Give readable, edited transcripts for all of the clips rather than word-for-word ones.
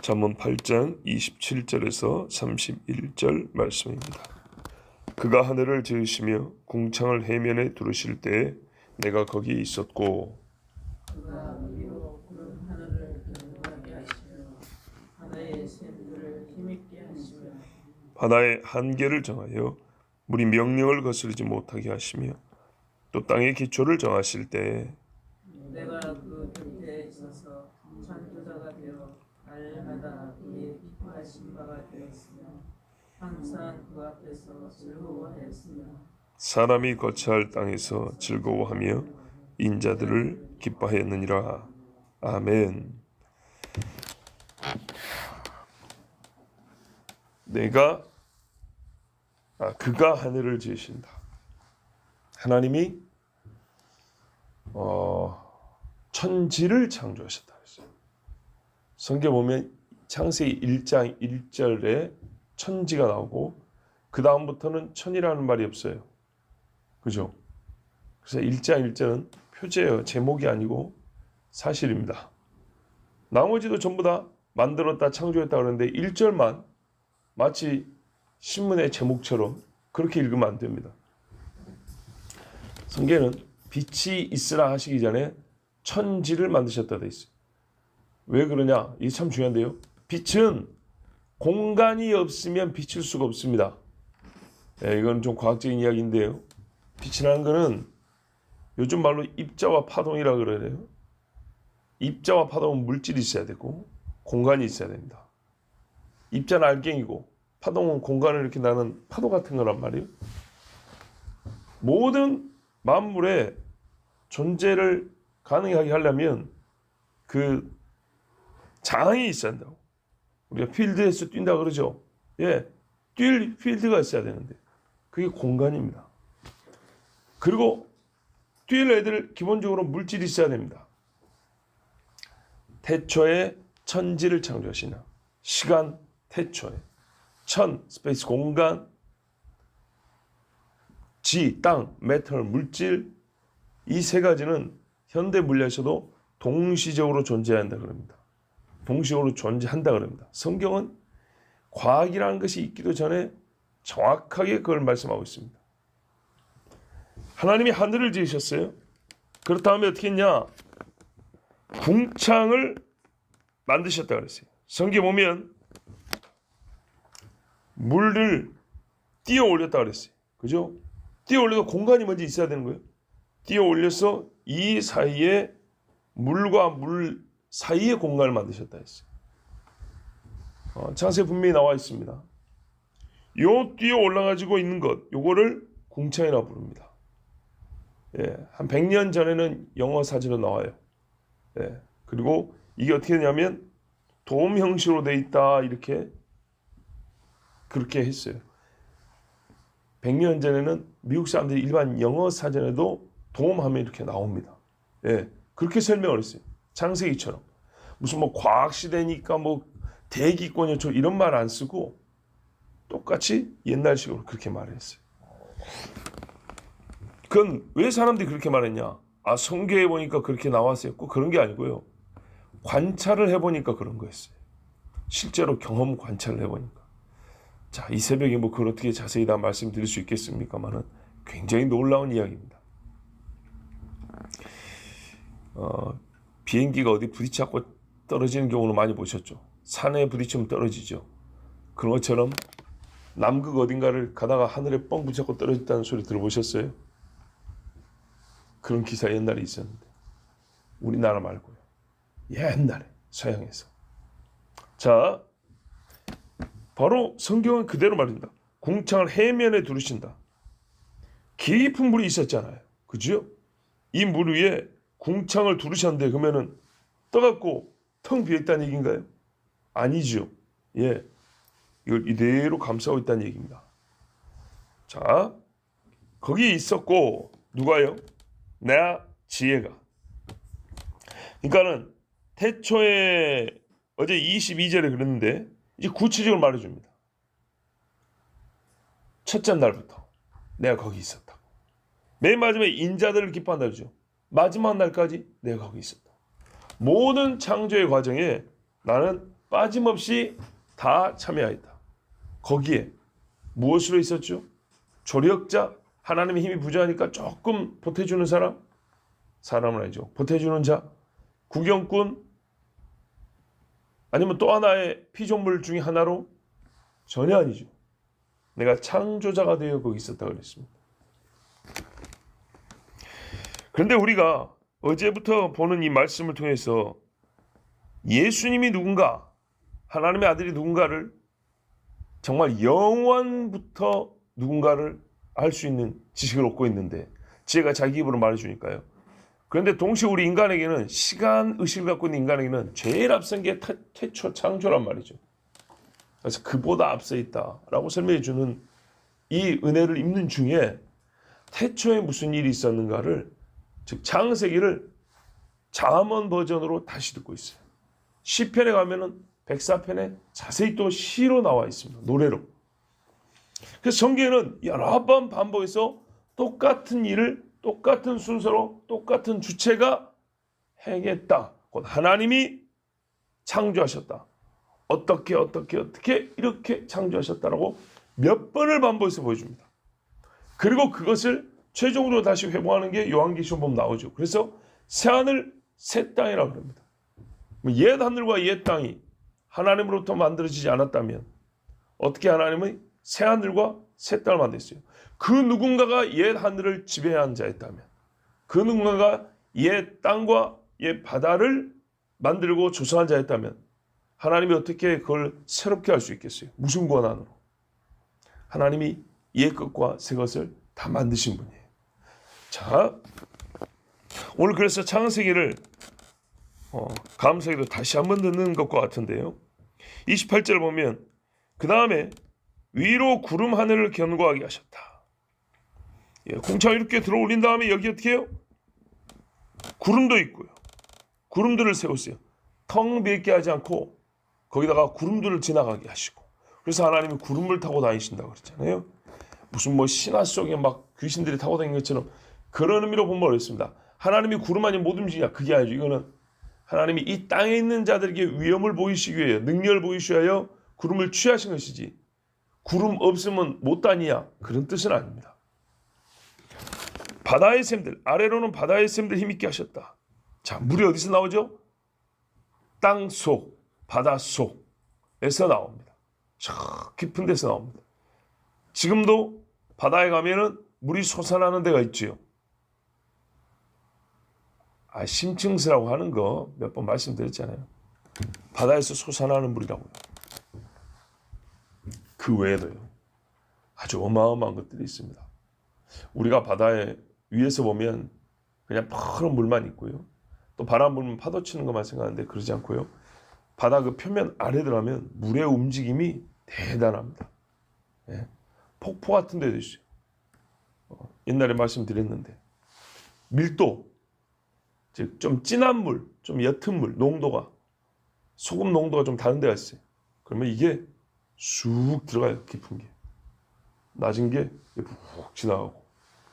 잠언 8장 27절에서 31절 말씀입니다. 그가 하늘을 지으시며 궁창을 해면에 두르실 때에 내가 거기에 있었고, 그가 위로 구름 하늘을 견고하게 하시며 바다의 샘들을 힘있게 하시며 바다의 한계를 정하여 물이 명령을 거스르지 못하게 하시며 또 땅의 기초를 정하실 때에 내가 그 곁에 있어서 전도자가 되어 날마다 그의 기뻐하신 바가 되었으며 항상 그 앞에서 즐거워하였으며 사람이 거처할 땅에서 즐거워하며 인자들을 기뻐하였느니라. 아멘. 그가 하늘을 지으신다. 하나님이 천지를 창조하셨다 했어요. 성경 보면 창세기 1장 1절에 천지가 나오고 그 다음부터는 천이라는 말이 없어요. 그죠? 그래서 1장 1절은 표제예요. 제목이 아니고 사실입니다. 나머지도 전부 다 만들었다 창조했다 그러는데 1절만 마치 신문의 제목처럼 그렇게 읽으면 안 됩니다. 성경에는 빛이 있으라 하시기 전에 천지를 만드셨다 돼 있어요. 왜 그러냐? 이게 참 중요한데요. 빛은 공간이 없으면 비칠 수가 없습니다. 이건 좀 과학적인 이야기인데요. 빛이라는 거는 요즘 말로 입자와 파동이라 그래요. 입자와 파동은 물질이 있어야 되고 공간이 있어야 됩니다. 입자는 알갱이고 파동은 공간을 이렇게 나는 파도 같은 거란 말이에요. 모든 만물의 존재를 가능하게 하려면 그 장이 있어야 한다고. 우리가 필드에서 뛴다 그러죠. 뛸 필드가 있어야 되는데 그게 공간입니다. 그리고 뛸 애들 기본적으로 물질이 있어야 됩니다. 태초에 천지를 창조하시나 시간 태초에 천 스페이스 공간, 지 땅 메탈 물질 이 세 가지는 현대 물리에서도 동시적으로 존재한다 그럽니다. 동시적으로 존재한다 그럽니다. 성경은 과학이라는 것이 있기도 전에 정확하게 그걸 말씀하고 있습니다. 하나님이 하늘을 지으셨어요. 그렇다면 어떻게 했냐? 궁창을 만드셨다 그랬어요. 성경 보면 물을 띄어 올렸다 그랬어요. 그죠? 띄어 올려도 공간이 먼저 있어야 되는 거예요. 띄어 올려서 이 사이에 물과 물 사이의 공간을 만드셨다 했어요. 창세에 분명히 나와 있습니다. 요 띄어 올라가지고 있는 것, 요거를 궁창이라고 부릅니다. 한 100년 전에는 영어 사전으로 나와요. 그리고 이게 어떻게 되냐면 돔 형식으로 돼 있다 이렇게 그렇게 했어요. 100년 전에는 미국 사람들이 일반 영어 사전에도 돔하면 이렇게 나옵니다. 그렇게 설명을 했어요. 창세기처럼. 무슨 뭐 과학 시대니까 뭐 대기권이죠 이런 말 안 쓰고 똑같이 옛날식으로 그렇게 말했어요. 그건 왜 사람들이 그렇게 말했냐? 성경에 보니까 그렇게 나왔어요. 꼭 그런 게 아니고요. 관찰을 해보니까 그런 거였어요. 실제로 경험 관찰을 해보니까. 자, 이 새벽에 뭐 그걸 어떻게 자세히 다 말씀드릴 수 있겠습니까만은 굉장히 놀라운 이야기입니다. 비행기가 어디 부딪혀갖고 떨어지는 경우는 많이 보셨죠. 산에 부딪히면 떨어지죠. 그런 것처럼 남극 어딘가를 가다가 하늘에 뻥 부딪혀갖고 떨어졌다는 소리 들어보셨어요? 그런 기사 옛날에 있었는데 우리나라 말고요. 옛날에 서양에서. 자, 바로 성경은 그대로 말입니다. 궁창을 해면에 두르신다. 깊은 물이 있었잖아요. 그죠? 이 물 위에 궁창을 두르셨는데 그러면은 떠갖고 텅 비어있다는 얘기인가요? 아니죠. 이걸 이대로 감싸고 있다는 얘기입니다. 자, 거기 있었고 누가요? 내가 지혜가. 그러니까는 태초에 어제 22절에 그랬는데 이제 구체적으로 말해줍니다. 첫째 날부터 내가 거기 있었다. 맨 마지막에 인자들을 기뻐한다 그러죠. 마지막 날까지 내가 거기 있었다. 모든 창조의 과정에 나는 빠짐없이 다 참여하였다. 거기에 무엇으로 있었죠? 조력자, 하나님의 힘이 부족하니까 조금 보태주는 사람, 사람은 아니죠. 보태주는 자, 구경꾼, 아니면 또 하나의 피조물 중에 하나로? 전혀 아니죠. 내가 창조자가 되어 거기 있었다고 그랬습니다. 그런데 우리가 어제부터 보는 이 말씀을 통해서 예수님이 누군가, 하나님의 아들이 누군가를 정말 영원부터 누군가를 알 수 있는 지식을 얻고 있는데 지혜가 자기 입으로 말해주니까요. 그런데 동시에 우리 인간에게는 시간 의식을 갖고 있는 인간에게는 제일 앞선 게 태초 창조란 말이죠. 그래서 그보다 앞서 있다라고 설명해 주는 이 은혜를 입는 중에 태초에 무슨 일이 있었는가를, 즉 창세기를 잠언 버전으로 다시 듣고 있어요. 시편에 가면은 104편에 자세히 또 시로 나와 있습니다. 노래로. 그래서 성경에는 여러 번 반복해서 똑같은 일을 똑같은 순서로 똑같은 주체가 행했다. 곧 하나님이 창조하셨다. 어떻게 이렇게 창조하셨다라고 몇 번을 반복해서 보여줍니다. 그리고 그것을 최종적으로 다시 회복하는 게 요한계시록 보면 나오죠. 그래서 새하늘 새 땅이라고 합니다. 옛 하늘과 옛 땅이 하나님으로부터 만들어지지 않았다면 어떻게 하나님의 새 하늘과 새 땅을 만들었어요? 그 누군가가 옛 하늘을 지배한 자였다면, 그 누군가가 옛 땅과 옛 바다를 만들고 조성한 자였다면 하나님이 어떻게 그걸 새롭게 할 수 있겠어요? 무슨 권한으로? 하나님이 옛 것과 새 것을 다 만드신 분이에요. 자, 오늘 그래서 창세기를 감사기도 다시 한번 듣는 것과 같은데요. 28절 보면 그 다음에 위로 구름 하늘을 견고하게 하셨다. 공창 이렇게 들어 올린 다음에 여기 어떻게 해요? 구름도 있고요. 구름들을 세웠어요. 텅 비있게 하지 않고 거기다가 구름들을 지나가게 하시고, 그래서 하나님이 구름을 타고 다니신다고 그랬잖아요. 무슨 뭐 신화 속에 막 귀신들이 타고 다니는 것처럼 그런 의미로 보면 어렵습니다. 하나님이 구름 아니면 못 움직이냐? 그게 아니죠. 이거는 하나님이 이 땅에 있는 자들에게 위험을 보이시기 위해, 능력을 보이시기 위하여 구름을 취하신 것이지, 구름 없으면 못 다니냐? 그런 뜻은 아닙니다. 바다의 샘들, 아래로는 바다의 샘들 힘있게 하셨다. 자, 물이 어디서 나오죠? 땅 속, 바다 속에서 나옵니다. 저 깊은 데서 나옵니다. 지금도 바다에 가면은 물이 솟아나는 데가 있지요. 심층수라고 하는 거 몇 번 말씀드렸잖아요. 바다에서 솟아나는 물이라고요. 그 외에도요, 아주 어마어마한 것들이 있습니다. 우리가 바다에 위에서 보면 그냥 푸른 물만 있고요. 또 바람 불면 파도 치는 것만 생각하는데 그러지 않고요. 바다 그 표면 아래 들어가면 물의 움직임이 대단합니다. 예. 폭포 같은 데도 있어요. 옛날에 말씀드렸는데 밀도, 즉 좀 진한 물, 좀 옅은 물, 농도가, 소금 농도가 좀 다른 데가 있어요. 그러면 이게 쑥 들어가요. 깊은 게. 낮은 게 푹 지나가고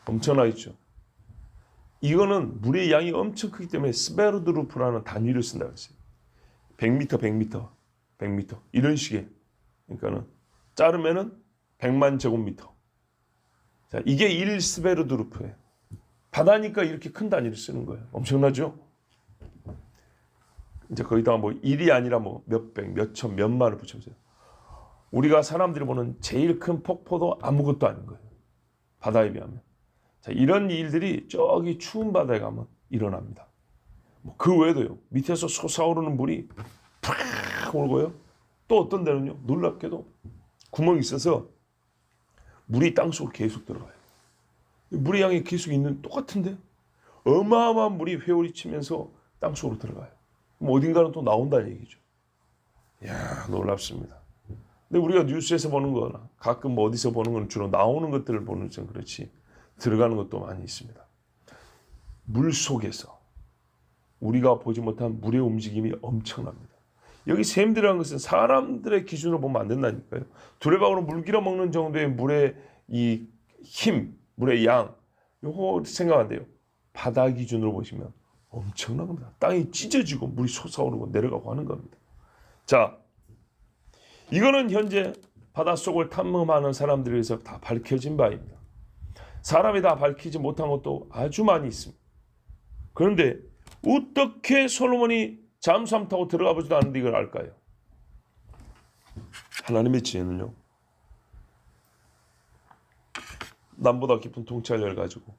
엄청나게 있죠. 이거는 물의 양이 엄청 크기 때문에 스베르드루프라는 단위를 쓴다고 했어요. 100m, 100m 이런 식의, 그러니까는 자르면은 100만 제곱미터. 자, 이게 1스베르드루프예요. 바다니까 이렇게 큰 단위를 쓰는 거예요. 엄청나죠? 이제 거기다가 뭐 1이 아니라 뭐 몇백, 몇천, 몇만을 붙여보세요. 우리가 사람들이 보는 제일 큰 폭포도 아무것도 아닌 거예요. 바다에 비하면. 자, 이런 일들이 저기 추운 바다에 가면 일어납니다. 그 외에도요, 밑에서 솟아오르는 물이 팍 오르고요. 또 어떤 데는요, 놀랍게도 구멍이 있어서 물이 땅속으로 계속 들어가요. 물의 양이 계속 있는, 똑같은데 어마어마한 물이 회오리 치면서 땅속으로 들어가요. 그럼 어딘가는 또 나온다는 얘기죠. 이야, 놀랍습니다. 근데 우리가 뉴스에서 보는 거나 가끔 뭐 어디서 보는 건 주로 나오는 것들을 보는 건 그렇지, 들어가는 것도 많이 있습니다. 물 속에서 우리가 보지 못한 물의 움직임이 엄청납니다. 여기 샘들이라는 것은 사람들의 기준으로 보면 안 된다니까요. 두레박으로 물 길어 먹는 정도의 물의 이 힘, 물의 양, 요거 생각 안 돼요. 바다 기준으로 보시면 엄청난 겁니다. 땅이 찢어지고 물이 솟아오르고 내려가고 하는 겁니다. 자, 이거는 현재 바닷속을 탐험하는 사람들에 의해서 다 밝혀진 바입니다. 사람이 다 밝히지 못한 것도 아주 많이 있습니다. 그런데 어떻게 솔로몬이 잠수함 타고 들어가 보지도 않는데 이걸 알까요? 하나님의 지혜는요, 남보다 깊은 통찰력을 가지고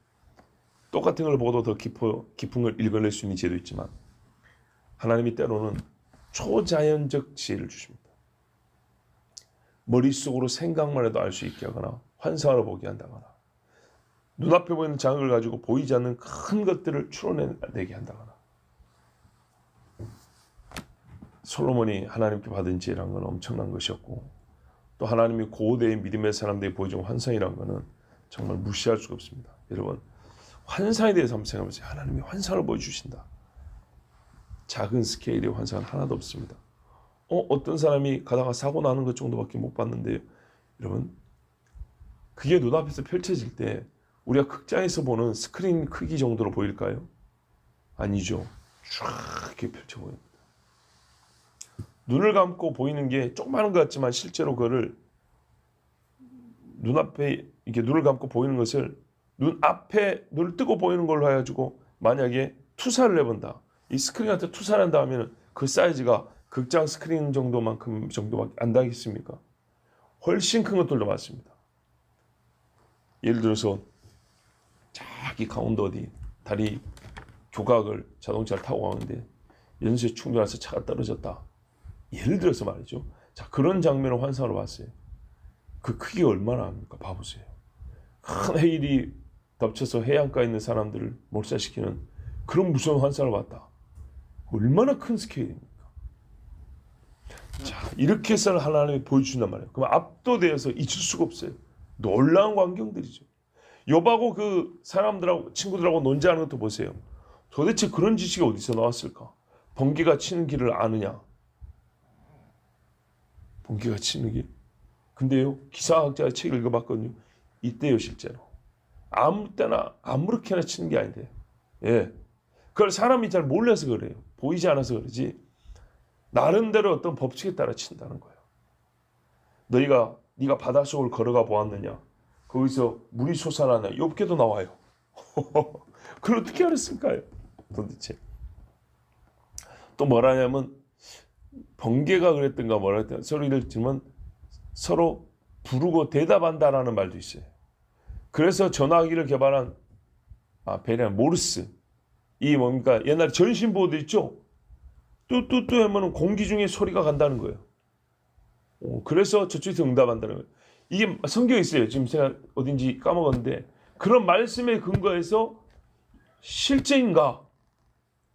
똑같은 걸 보고도 더 깊은 걸 읽어낼 수 있는 지혜도 있지만 하나님이 때로는 초자연적 지혜를 주십니다. 머릿속으로 생각만 해도 알 수 있게 하거나 환상을 보게 한다거나 눈앞에 보이는 장을 가지고 보이지 않는 큰 것들을 추론해내게 한다거나. 솔로몬이 하나님께 받은 지혜란 건 엄청난 것이었고 또 하나님이 고대의 믿음의 사람들이 보여준 환상이란 거는 정말 무시할 수가 없습니다. 여러분, 환상에 대해서 한번 생각해보세요. 하나님이 환상을 보여주신다. 작은 스케일의 환상은 하나도 없습니다. 어떤 사람이 가다가 사고 나는 것 정도밖에 못 봤는데요. 여러분, 그게 눈앞에서 펼쳐질 때 우리가 극장에서 보는 스크린 크기 정도로 보일까요? 아니죠. 쫙 이렇게 펼쳐 보입니다. 눈을 감고 보이는 게 조그마한 것 같지만 실제로 그거를 눈앞에 이렇게 눈을 감고 보이는 것을 눈을 뜨고 보이는 걸로 해가지고 만약에 투사를 해본다. 이 스크린한테 투사를 한다 하면 그 사이즈가 극장 스크린 정도밖에 안 되겠습니까? 훨씬 큰 것들도 많습니다. 예를 들어서 저기 강원도 어디 다리 교각을 자동차를 타고 가는데 연수에 충돌해서 차가 떨어졌다. 예를 들어서 말이죠. 자, 그런 장면을 환상으로 봤어요. 그 크기가 얼마나 합니까? 봐보세요. 큰 해일이 덮쳐서 해안가에 있는 사람들을 몰살시키는 그런 무서운 환상을 봤다. 얼마나 큰 스케일입니까? 자, 이렇게 해서 하나님이 보여주신단 말이에요. 그럼 압도되어서 잊을 수가 없어요. 놀라운 광경들이죠. 욥하고 그 사람들하고 친구들하고 논쟁하는 것도 보세요. 도대체 그런 지식이 어디서 나왔을까? 번개가 치는 길을 아느냐? 번개가 치는 길? 근데요, 기상학자의 책을 읽어봤거든요. 이때요, 실제로. 아무 때나 아무렇게나 치는 게 아닌데요. 예. 그걸 사람이 잘 몰라서 그래요. 보이지 않아서 그러지. 나름대로 어떤 법칙에 따라 친다는 거예요. 네가 바닷속을 걸어가 보았느냐? 거기서 물이 솟아나냐? 욥기도 나와요. 그걸 어떻게 알았을까요? 도대체. 또 뭐라냐면 번개가 그랬던가 뭐라 했던가 소리를 들으면 서로 부르고 대답한다라는 말도 있어요. 그래서 전화기를 개발한 베리안 모르스. 이 뭡니까? 옛날에 전신보호대 있죠? 뚜뚜뚜 하면 공기 중에 소리가 간다는 거예요. 그래서 저쪽에서 응답한다는 거예요. 이게 성경에 있어요. 지금 제가 어딘지 까먹었는데 그런 말씀에 근거해서 실제인가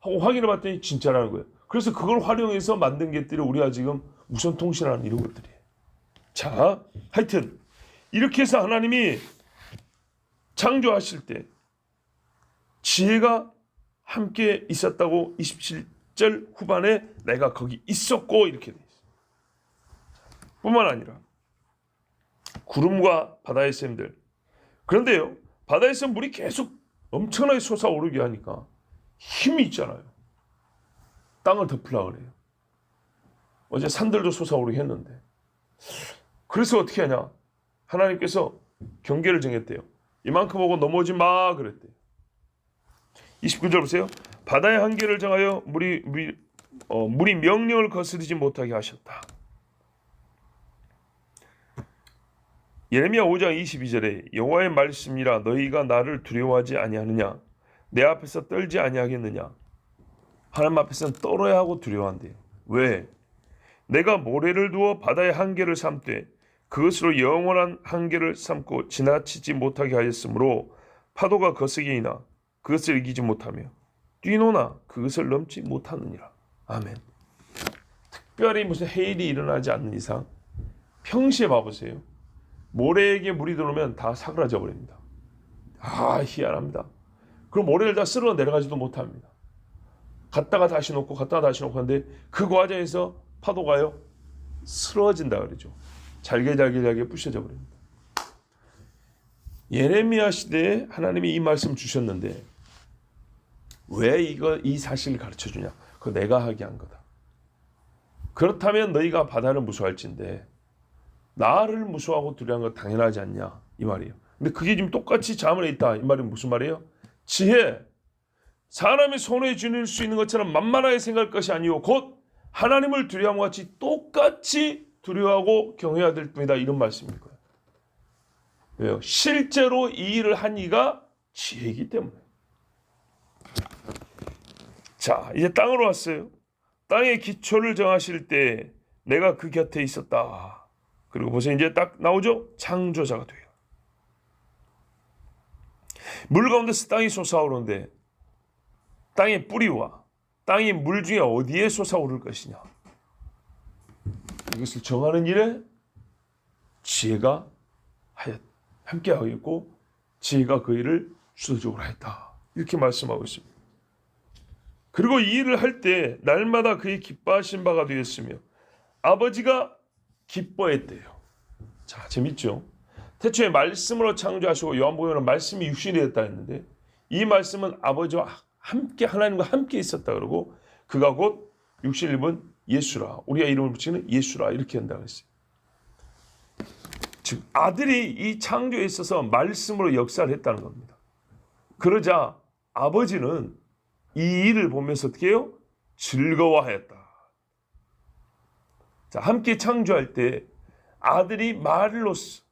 하고 확인해 봤더니 진짜라는 거예요. 그래서 그걸 활용해서 만든 것들이 우리가 지금 무선 통신하는 이런 것들이에요. 자, 하여튼 이렇게 해서 하나님이 창조하실 때 지혜가 함께 있었다고 27절 후반에 내가 거기 있었고 이렇게 돼 있어요. 뿐만 아니라 구름과 바다의 샘들. 그런데요, 바다에서 물이 계속 엄청나게 솟아오르게 하니까 힘이 있잖아요. 땅을 덮으려고 그래요. 어제 산들도 솟아오르게 했는데. 그래서 어떻게 하냐? 하나님께서 경계를 정했대요. 이만큼 오고 넘어오지 마 그랬대요. 29절 보세요. 바다의 한계를 정하여 물이 명령을 거스르지 못하게 하셨다. 예레미야 5장 22절에 여호와의 말씀이라 너희가 나를 두려워하지 아니하느냐? 내 앞에서 떨지 아니하겠느냐? 하나님 앞에서는 떨어야 하고 두려워한대요. 왜? 내가 모래를 두어 바다의 한계를 삼되 그것으로 영원한 한계를 삼고 지나치지 못하게 하였으므로 파도가 거세게이나 그것을 이기지 못하며 뛰노나 그것을 넘지 못하느니라. 아멘. 특별히 무슨 해일이 일어나지 않는 이상 평시에 봐보세요. 모래에게 물이 들어오면 다 사그라져 버립니다. 희한합니다. 그럼 모래를 다 쓸어 내려가지도 못합니다. 갔다가 다시 놓고 하는데 그 과정에서 파도가요 쓰러진다 그러죠. 잘게 부셔져 버립니다. 예레미야 시대에 하나님이 이 말씀 주셨는데 왜 이 사실을 가르쳐 주냐? 그거 내가 하게 한 거다. 그렇다면 너희가 바다를 무서워할진대 나를 무서워하고 두려워하는 건 당연하지 않냐 이 말이에요. 근데 그게 지금 똑같이 자문에 있다 이 말이 무슨 말이에요? 지혜 사람의 손에 쥐는 수 있는 것처럼 만만하게 생각할 것이 아니오 곧 하나님을 두려워함과 같이 똑같이 두려워하고 경외해야 될 뿐이다 이런 말씀일 거예요. 왜요? 실제로 이 일을 한 이가 지혜이기 때문에. 자 이제 땅으로 왔어요. 땅의 기초를 정하실 때 내가 그 곁에 있었다. 그리고 보세요. 이제 딱 나오죠. 창조자가 돼요. 물 가운데서 땅이 솟아오르는데 땅의 뿌리와 땅의 물 중에 어디에 솟아오를 것이냐. 이것을 정하는 일에 지혜가 함께 하겠고 지혜가 그 일을 주도적으로 했다. 이렇게 말씀하고 있습니다. 그리고 이 일을 할 때 날마다 그의 기뻐하신 바가 되었으며 아버지가 기뻐했대요. 자, 재밌죠? 태초에 말씀으로 창조하시고 요한복음에는 말씀이 육신이 됐다 했는데 이 말씀은 아버지와 함께 하나님과 함께 있었다 그러고 그가 곧 육신을 입은 예수라. 우리가 이름을 붙이는 예수라 이렇게 한다고 했어요. 즉 아들이 이 창조에 있어서 말씀으로 역사를 했다는 겁니다. 그러자 아버지는 이 일을 보면서 어떻게 해요? 즐거워하였다. 자, 함께 창조할 때 아들이 말로써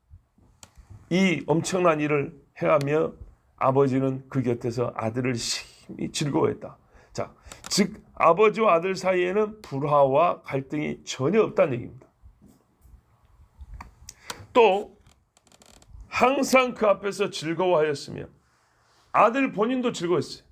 이 엄청난 일을 행하며 아버지는 그 곁에서 아들을 심히 즐거워했다. 자, 즉 아버지와 아들 사이에는 불화와 갈등이 전혀 없다는 얘기입니다. 또 항상 그 앞에서 즐거워하였으며 아들 본인도 즐거웠어요.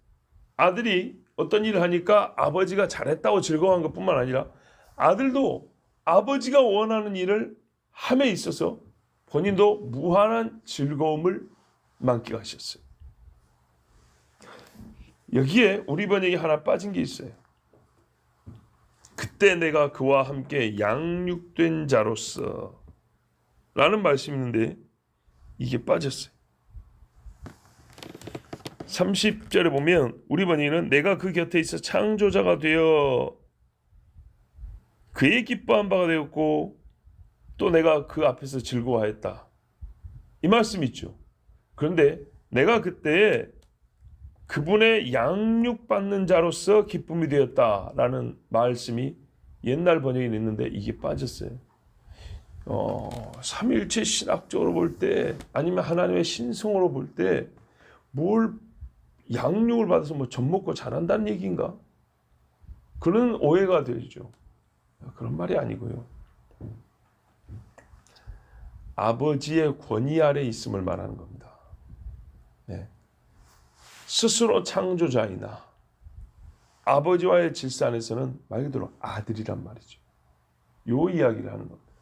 아들이 어떤 일을 하니까 아버지가 잘했다고 즐거워한 것뿐만 아니라 아들도 아버지가 원하는 일을 함에 있어서 본인도 무한한 즐거움을 만끽하셨어요. 여기에 우리 번역이 하나 빠진 게 있어요. 그때 내가 그와 함께 양육된 자로서 라는 말씀이 있는데 이게 빠졌어요. 30절에 보면 우리 번역은 내가 그 곁에 있어 창조자가 되어 그의 기뻐한 바가 되었고 또 내가 그 앞에서 즐거워하였다. 이 말씀이 있죠. 그런데 내가 그때 그분의 양육받는 자로서 기쁨이 되었다라는 말씀이 옛날 번역에 있는데 이게 빠졌어요. 삼일체 신학적으로 볼 때 아니면 하나님의 신성으로 볼 때 뭘 양육을 받아서 뭐 젖 먹고 자란다는 얘기인가? 그런 오해가 되죠. 그런 말이 아니고요. 아버지의 권위 아래 있음을 말하는 겁니다. 네. 스스로 창조자이나 아버지와의 질서 안에서는 말 그대로 아들이란 말이죠. 요 이야기를 하는 겁니다.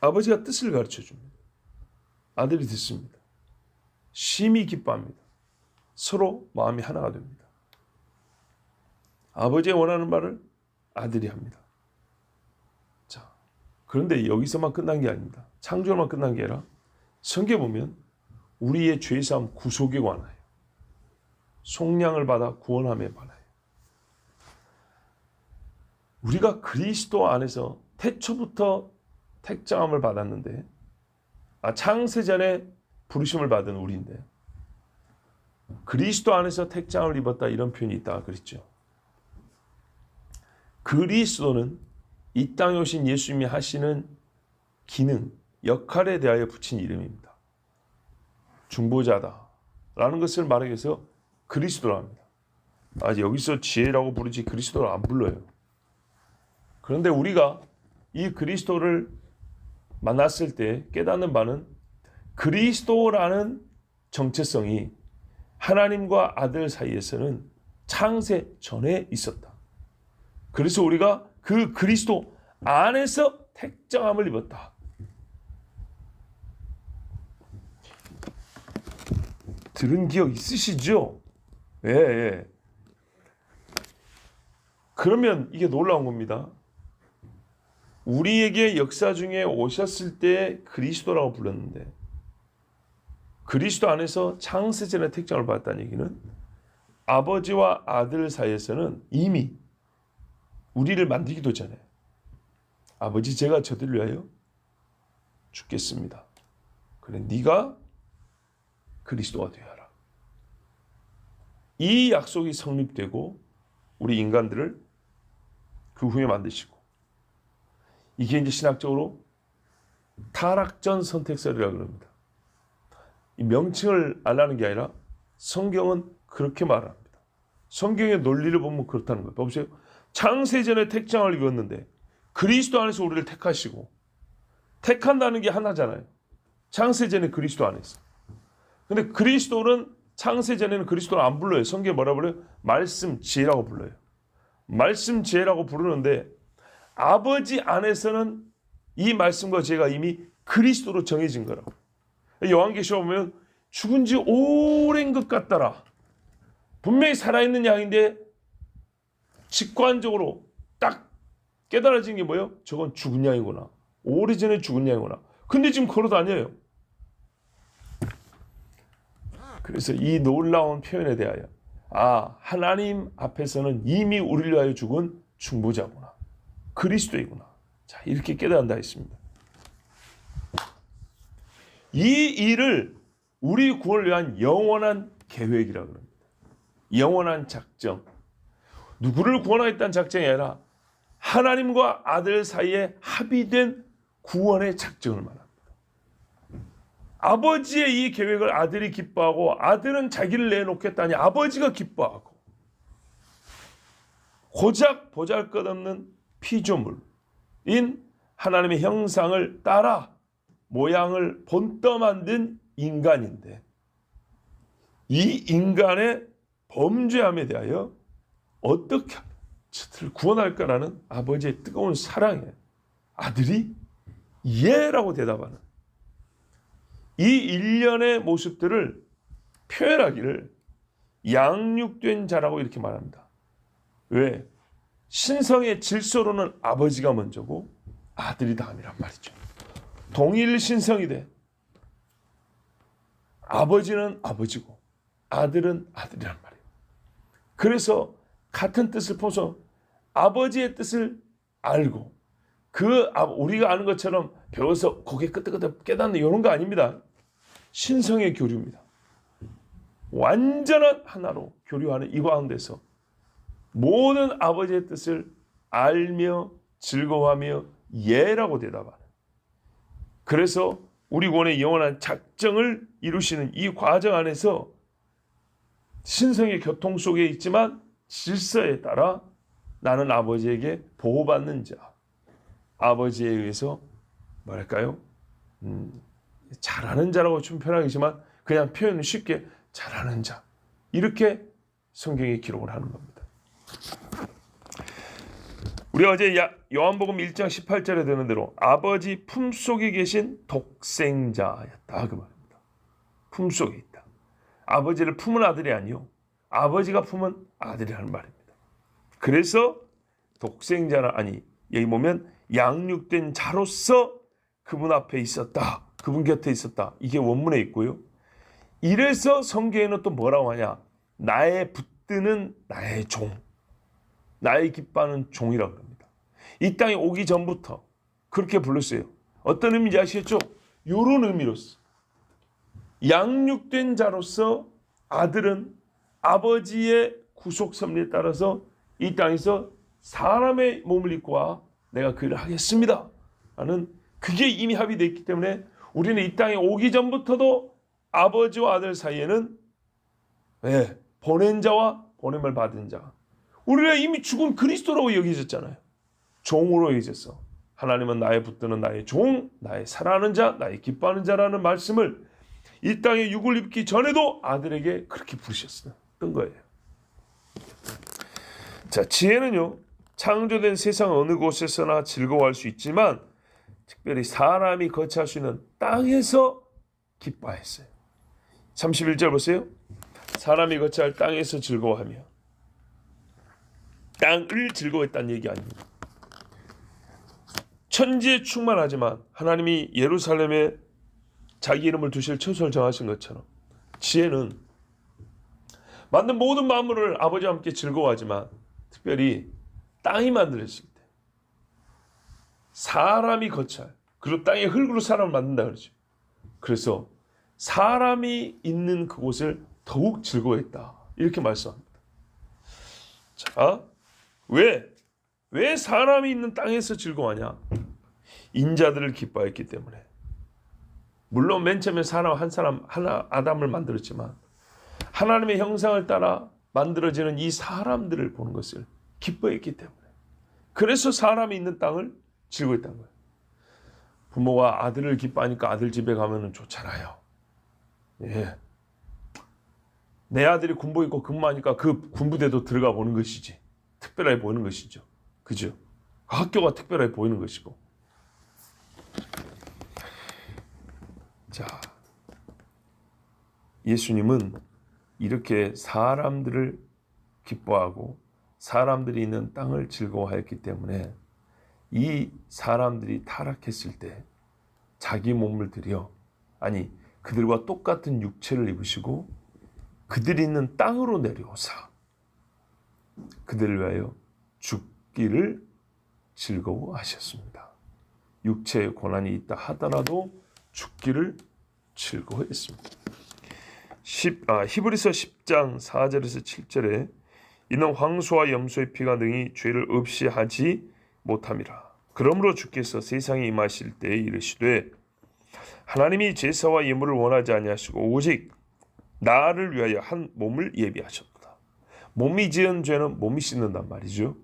아버지가 뜻을 가르쳐 줍니다. 아들이 듣습니다. 심히 기뻐합니다. 서로 마음이 하나가 됩니다. 아버지의 원하는 말을 아들이 합니다. 자, 그런데 여기서만 끝난 게 아닙니다. 창조로만 끝난 게 아니라 성경에 보면 우리의 죄사함 구속에 관하여 속량을 받아 구원함에 관하여 우리가 그리스도 안에서 태초부터 택정함을 받았는데 창세전에 부르심을 받은 우리인데 그리스도 안에서 택정함을 입었다 이런 표현이 있다 그랬죠. 그리스도는 이 땅에 오신 예수님이 하시는 기능, 역할에 대하여 붙인 이름입니다. 중보자다라는 것을 말하기 위해서 그리스도라 합니다. 여기서 지혜라고 부르지 그리스도를 안 불러요. 그런데 우리가 이 그리스도를 만났을 때 깨닫는 바는 그리스도라는 정체성이 하나님과 아들 사이에서는 창세 전에 있었다. 그래서 우리가 그 그리스도 안에서 택정함을 입었다. 들은 기억 있으시죠? 예. 그러면 이게 놀라운 겁니다. 우리에게 역사 중에 오셨을 때 그리스도라고 불렀는데 그리스도 안에서 창세전에 택정을 받았다는 얘기는 아버지와 아들 사이에서는 이미 우리를 만들기도 전에 아버지 제가 저들을 위하여 죽겠습니다. 그래 네가 그리스도가 되어라. 이 약속이 성립되고 우리 인간들을 그 후에 만드시고 이게 이제 신학적으로 타락전 선택설이라고 그럽니다. 이 명칭을 알라는 게 아니라 성경은 그렇게 말합니다. 성경의 논리를 보면 그렇다는 거예요. 보세요. 창세전에 택장을 읽었는데 그리스도 안에서 우리를 택하시고 택한다는 게 하나잖아요. 창세전에 그리스도 안에서. 근데 그리스도는 창세전에는 그리스도를 안 불러요. 성경에 뭐라 불러요? 말씀 지혜라고 불러요. 말씀 지혜라고 부르는데 아버지 안에서는 이 말씀과 지혜가 이미 그리스도로 정해진 거라고. 요한계시록 보면 죽은 지 오랜 것 같더라. 분명히 살아있는 양인데 직관적으로 딱 깨달아진 게 뭐예요? 저건 죽은 양이구나. 오래전에 죽은 양이구나. 근데 지금 걸어 다녀요. 그래서 이 놀라운 표현에 대하여 하나님 앞에서는 이미 우리를 위하여 죽은 중보자구나. 그리스도이구나. 자, 이렇게 깨달은다 했습니다. 이 일을 우리 구원을 위한 영원한 계획이라고 합니다. 영원한 작정. 누구를 구원하겠다는 작정이 아니라 하나님과 아들 사이에 합의된 구원의 작정을 말합니다. 아버지의 이 계획을 아들이 기뻐하고 아들은 자기를 내놓겠다니 아버지가 기뻐하고 고작 보잘것없는 피조물인 하나님의 형상을 따라 모양을 본떠 만든 인간인데 이 인간의 범죄함에 대하여 어떻게 저들을 구원할까라는 아버지의 뜨거운 사랑에 아들이 예라고 대답하는 이 일련의 모습들을 표현하기를 양육된 자라고 이렇게 말합니다. 왜? 신성의 질서로는 아버지가 먼저고 아들이 다음이란 말이죠. 동일 신성이 돼. 아버지는 아버지고 아들은 아들이란 말이에요. 그래서 같은 뜻을 포서 아버지의 뜻을 알고 우리가 아는 것처럼 배워서 고개 끄덕끄덕 깨닫는 이런 거 아닙니다. 신성의 교류입니다. 완전한 하나로 교류하는 이 가운데서 모든 아버지의 뜻을 알며 즐거워하며 예라고 대답하는. 그래서 우리 구원의 영원한 작정을 이루시는 이 과정 안에서 신성의 교통 속에 있지만 질서에 따라 나는 아버지에게 보호받는 자, 아버지에 의해서 뭐랄까요? 잘하는 자라고 좀 표현하기지만 그냥 표현은 쉽게 잘하는 자, 이렇게 성경에 기록을 하는 겁니다. 우리가 어제 요한복음 1장 18절에 되는 대로 아버지 품속에 계신 독생자였다 그 말입니다. 품속에 있다. 아버지를 품은 아들이 아니요 아버지가 품은 아들이라는 말입니다. 그래서 독생자나 여기 보면 양육된 자로서 그분 앞에 있었다. 그분 곁에 있었다. 이게 원문에 있고요. 이래서 성경에는 또 뭐라고 하냐? 나의 붙드는 나의 종, 나의 기뻐하는 종이라고 합니다. 이 땅에 오기 전부터 그렇게 불렀어요. 어떤 의미인지 아시겠죠? 이런 의미로서 양육된 자로서 아들은 아버지의 구속 섭리에 따라서 이 땅에서 사람의 몸을 입고 와 내가 그 일을 하겠습니다 라는 그게 이미 합의되어 있기 때문에 우리는 이 땅에 오기 전부터도 아버지와 아들 사이에는 보낸 자와 보냄을 받은 자, 우리가 이미 죽은 그리스도라고 여기졌잖아요. 종으로 여기졌어. 하나님은 나의 붙드는 나의 종, 나의 사랑하는 자, 나의 기뻐하는 자라는 말씀을 이 땅에 육을 입기 전에도 아들에게 그렇게 부르셨던 거예요. 자, 지혜는요, 창조된 세상 어느 곳에서나 즐거워할 수 있지만 특별히 사람이 거처할 수 있는 땅에서 기뻐했어요. 31절 보세요. 사람이 거처할 땅에서 즐거워하며. 땅을 즐거워했다는 얘기 아닙니다. 천지에 충만하지만 하나님이 예루살렘에 자기 이름을 두실 처소를 정하신 것처럼 지혜는 만든 모든 만물을 아버지와 함께 즐거워하지만 특별히 땅이 만들어질 때 사람이 거처할, 그리고 땅의 흙으로 사람을 만든다 그러죠. 그래서 사람이 있는 그곳을 더욱 즐거워했다 이렇게 말씀합니다. 자, 왜 사람이 있는 땅에서 즐거워하냐? 인자들을 기뻐했기 때문에. 물론 맨 처음에 한 사람 하나 아담을 만들었지만 하나님의 형상을 따라 만들어지는 이 사람들을 보는 것을 기뻐했기 때문에. 그래서 사람이 있는 땅을 즐거워했다는 거예요. 부모가 아들을 기뻐하니까 아들 집에 가면은 좋잖아요. 예. 내 아들이 군복 입고 근무하니까 그 군부대도 들어가 보는 것이지. 특별하게 보이는 것이죠. 그죠? 학교가 특별하게 보이는 것이고. 자, 예수님은 이렇게 사람들을 기뻐하고 사람들이 있는 땅을 즐거워하였기 때문에 이 사람들이 타락했을 때 자기 몸을 들여, 아니 그들과 똑같은 육체를 입으시고 그들이 있는 땅으로 내려오사 그들을 위하여 죽기를 즐거워하셨습니다. 육체의 고난이 있다 하더라도 죽기를 즐거워했습니다. 히브리서 10장 4절에서 7절에 이는 황소와 염소의 피가 능히 죄를 없이 하지 못함이라. 그러므로 주께서 세상에 임하실 때에 이르시되 하나님이 제사와 예물을 원하지 아니하시고 오직 나를 위하여 한 몸을 예비하셨다. 몸이 지은 죄는 몸이 씻는단 말이죠.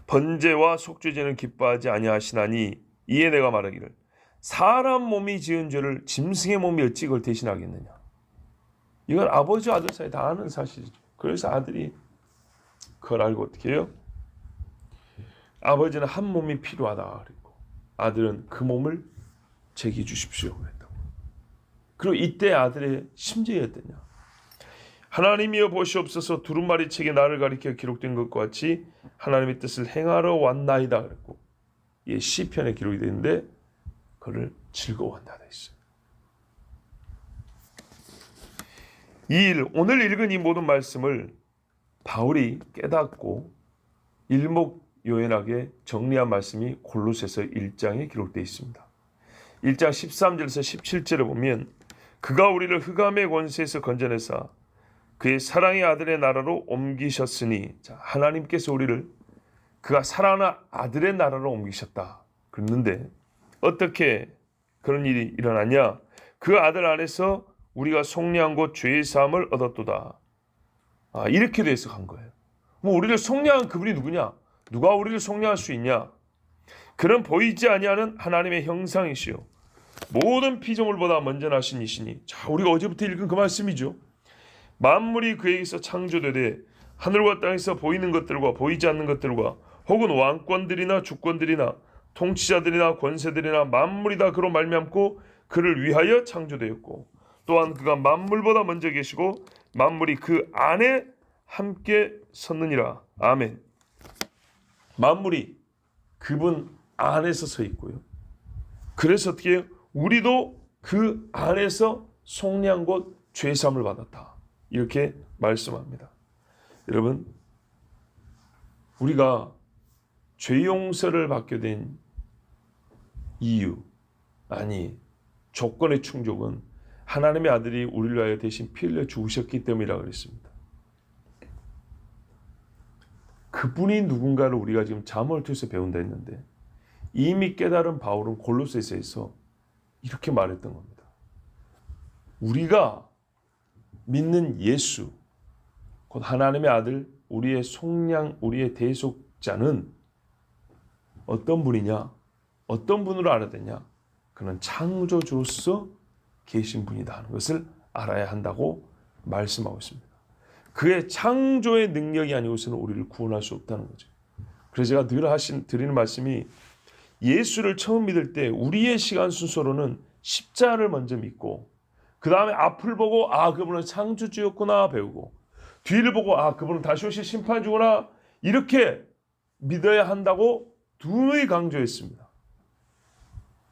번제와 속죄제는 기뻐하지 아니하시나니 이에 내가 말하기를 사람 몸이 지은 죄를 짐승의 몸이 어찌 그걸 대신하겠느냐. 이건 아버지와 아들 사이 다 아는 사실이죠. 그래서 아들이 그걸 알고 어떻게 해요? 아버지는 한 몸이 필요하다 그랬고 아들은 그 몸을 제게 주십시오 그랬다고. 그리고 이때 아들의 심정이 어땠냐? 하나님이여 보시옵소서 두루마리 책에 나를 가리켜 기록된 것과 같이 하나님의 뜻을 행하러 왔나이다 그랬고, 이 시편에 기록이 되는데 그를 즐거워한다 했어요. 오늘 읽은 이 모든 말씀을 바울이 깨닫고 일목요연하게 정리한 말씀이 골로새서 1장에 기록되어 있습니다. 1장 13절에서 17절에 보면 그가 우리를 흑암의 권세에서 건져내사 그의 사랑의 아들의 나라로 옮기셨으니, 자, 하나님께서 우리를 그가 사랑하는 아들의 나라로 옮기셨다 그랬는데 어떻게 그런 일이 일어났냐? 그 아들 안에서 우리가 속량한 곧 죄의 사함을 얻었도다. 이렇게 해석한 거예요. 뭐 우리를 속량한 그분이 누구냐? 누가 우리를 속량할 수 있냐? 그는 보이지 아니하는 하나님의 형상이시요 모든 피조물보다 먼저 나신 이시니. 자, 우리가 어제부터 읽은 그 말씀이죠. 만물이 그에게서 창조되되 하늘과 땅에서 보이는 것들과 보이지 않는 것들과 혹은 왕권들이나 주권들이나 통치자들이나 권세들이나 만물이 다 그로 말미암고 그를 위하여 창조되었고 또한 그가 만물보다 먼저 계시고 만물이 그 안에 함께 섰느니라. 아멘. 만물이 그분 안에서 서 있고요. 그래서 어떻게 해요? 우리도 그 안에서 속량 곧 죄사함을 받았다. 이렇게 말씀합니다. 여러분, 우리가 죄 용서를 받게 된 이유, 아니 조건의 충족은 하나님의 아들이 우리를 위하여 대신 피 흘려 죽으셨기 때문이라고 그랬습니다. 그분이 누군가를 우리가 지금 잠언을 통해서 배운다 했는데 이미 깨달은 바울은 골로새서에서 이렇게 말했던 겁니다. 우리가 믿는 예수, 곧 하나님의 아들, 우리의 속량, 우리의 대속자는 어떤 분이냐? 어떤 분으로 알아야 되냐? 그는 창조주로서 계신 분이다 하는 것을 알아야 한다고 말씀하고 있습니다. 그의 창조의 능력이 아니고서는 우리를 구원할 수 없다는 거죠. 그래서 제가 늘 드리는 말씀이 예수를 처음 믿을 때 우리의 시간 순서로는 십자를 먼저 믿고 그 다음에 앞을 보고 그분은 창조주였구나 배우고 뒤를 보고 그분은 다시 오실 심판주구나 이렇게 믿어야 한다고 두누이 강조했습니다.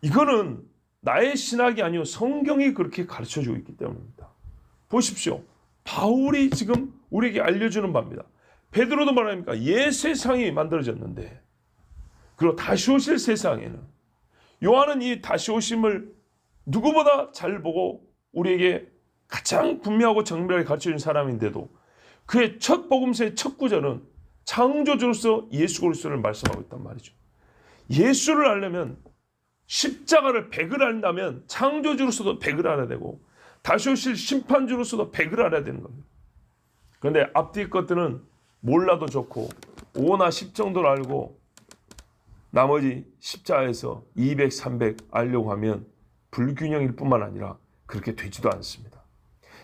이거는 나의 신학이 아니요 성경이 그렇게 가르쳐주고 있기 때문입니다. 보십시오. 바울이 지금 우리에게 알려주는 바입니다. 베드로도 말합니까? 옛 세상이 만들어졌는데, 그리고 다시 오실 세상에는, 요한은 이 다시 오심을 누구보다 잘 보고 우리에게 가장 분명하고 정밀하게 가르쳐준 사람인데도 그의 첫 복음서의 첫 구절은 창조주로서 예수 그리스도를 말씀하고 있단 말이죠. 예수를 알려면, 십자가를 100을 안다면 창조주로서도 100을 알아야 되고 다시 오실 심판주로서도 100을 알아야 되는 겁니다. 그런데 앞뒤 것들은 몰라도 좋고 5나 10 정도를 알고 나머지 십자가에서 200, 300 알려고 하면 불균형일 뿐만 아니라 그렇게 되지도 않습니다.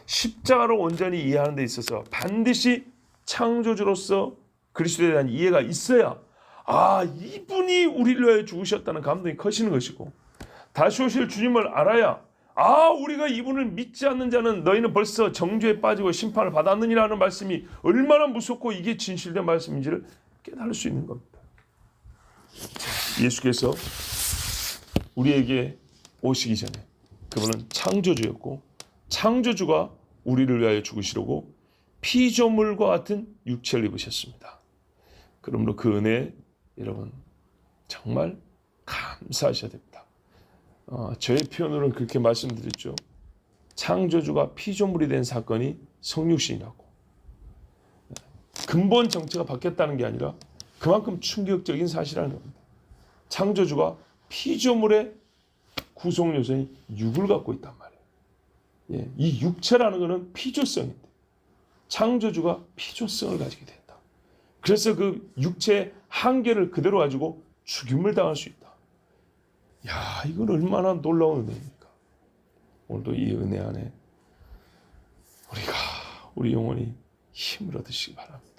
십자가를 온전히 이해하는 데 있어서 반드시 창조주로서 그리스도에 대한 이해가 있어야, 아, 이분이 우리를 위하여 죽으셨다는 감동이 커지는 것이고, 다시 오실 주님을 알아야, 아, 우리가 이분을 믿지 않는 자는 너희는 벌써 정죄에 빠지고 심판을 받았느니라는 말씀이 얼마나 무섭고 이게 진실된 말씀인지를 깨달을 수 있는 겁니다. 예수께서 우리에게 오시기 전에 그분은 창조주였고, 창조주가 우리를 위하여 죽으시려고 피조물과 같은 육체를 입으셨습니다. 그러므로 그 은혜 여러분 정말 감사하셔야 됩니다. 저의 표현으로는 그렇게 말씀드렸죠. 창조주가 피조물이 된 사건이 성육신이라고. 근본 정체가 바뀌었다는 게 아니라 그만큼 충격적인 사실이라는 겁니다. 창조주가 피조물의 구성 요소인 육을 갖고 있단 말이에요. 예, 이 육체라는 것은 피조성인데 창조주가 피조성을 가지게 된다. 그래서 그 육체의 한계를 그대로 가지고 죽임을 당할 수 있다. 야, 이건 얼마나 놀라운 은혜입니까? 오늘도 이 은혜 안에 우리 영혼이 힘을 얻으시기 바랍니다.